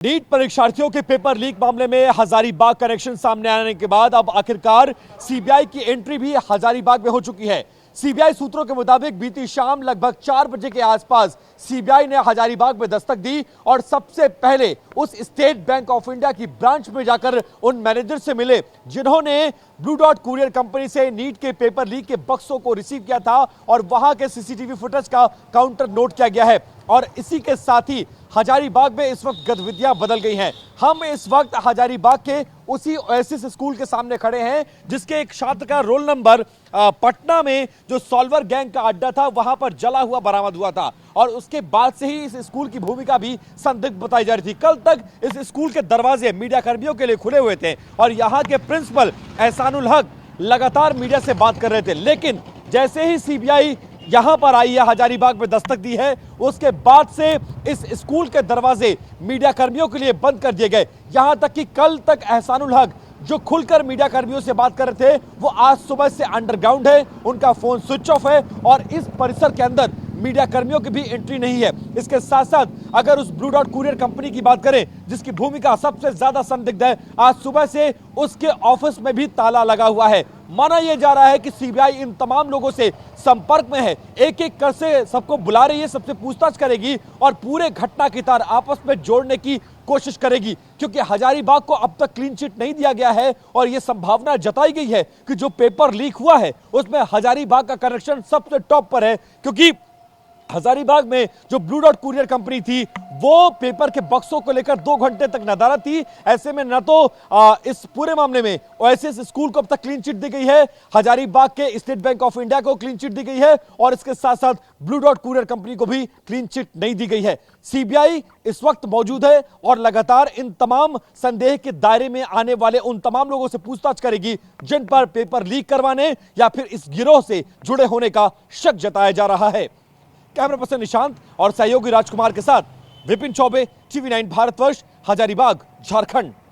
NEET परीक्षार्थियों के paper leak मामले में हजारीबाग कनेक्शन सामने आने के बाद अब आखिरकार सीबीआई की एंट्री भी हजारीबाग में हो चुकी है। सीबीआई सूत्रों के मुताबिक बीती शाम लगभग 4 बजे के आसपास सीबीआई ने हजारीबाग में दस्तक दी और सबसे पहले उस स्टेट बैंक ऑफ इंडिया की ब्रांच में जाकर उन मैनेजर से मिले जिन्होंने ब्लू डॉट कुरियर कंपनी से नीट के पेपर लीक के बक्सों को रिसीव किया था और वहां के सीसीटीवी फुटेज का काउंटर नोट किया गया है। और इसी के साथ ही हजारीबाग में इस वक्त गतिविधियां बदल गई हैं। हम इस वक्त हजारीबाग के उसी ओएसिस स्कूल के सामने खड़े हैं जिसके एक छात्र का रोल नंबर पटना में जो सॉल्वर गैंग का अड्डा था वहां पर जला हुआ बरामद हुआ था और उसके बाद से ही इस स्कूल की भूमिका भी संदिग्ध बताई जा रही थी। कल तक इस स्कूल के दरवाजे मीडिया कर्मियों के लिए खुले हुए थे और यहाँ के प्रिंसिपल एहसानुल हक लगातार मीडिया से बात कर रहे थे, लेकिन जैसे ही सीबीआई यहां पर आई है, हजारीबाग में दस्तक दी है, उसके बाद से इस स्कूल के दरवाजे मीडिया कर्मियों के लिए बंद कर दिए गए। यहां तक कि कल तक एहसानुल हक जो खुलकर मीडिया कर्मियों से बात कर रहे थे वो आज सुबह से अंडरग्राउंड है, उनका फोन स्विच ऑफ है और इस परिसर के अंदर मीडिया कर्मियों की भी एंट्री नहीं है। इसके साथ साथ अगर उस ब्लू डॉट कुरियर कंपनी की बात करें जिसकी भूमिका सबसे ज्यादा संदिग्ध है, आज सुबह से उसके ऑफिस में भी ताला लगा हुआ है। माना यह जा रहा है कि सीबीआई इन तमाम लोगों से संपर्क में है, एक एक कर से सबको बुला रही है, सबसे पूछताछ करेगी और पूरे घटना की तार आपस में जोड़ने की कोशिश करेगी, क्योंकि हजारीबाग को अब तक क्लीन चिट नहीं दिया गया है और यह संभावना जताई गई है कि जो पेपर लीक हुआ है उसमें हजारीबाग का कनेक्शन सबसे टॉप पर है, क्योंकि हजारीबाग में जो ब्लू डॉट कुरियर कंपनी थी वो पेपर के बक्सों को लेकर 2 घंटे तक नदारद थी। ऐसे में न तो इस पूरे मामले में ओएसिस स्कूल को अब तक क्लीन चिट दी गई है, हजारीबाग के स्टेट बैंक ऑफ इंडिया को क्लीन चिट दी गई है और इसके साथ साथ ब्लू डॉट कुरियर कंपनी को भी क्लीन चिट नहीं दी गई है। सीबीआई इस वक्त मौजूद है और लगातार इन तमाम संदेह के दायरे में आने वाले उन तमाम लोगों से पूछताछ करेगी जिन पर पेपर लीक करवाने या फिर इस गिरोह से जुड़े होने का शक जताया जा रहा है। कैमरा पर्सन निशांत और सहयोगी राजकुमार के साथ विपिन चौबे, टीवी 9 भारतवर्ष, हजारीबाग, झारखंड।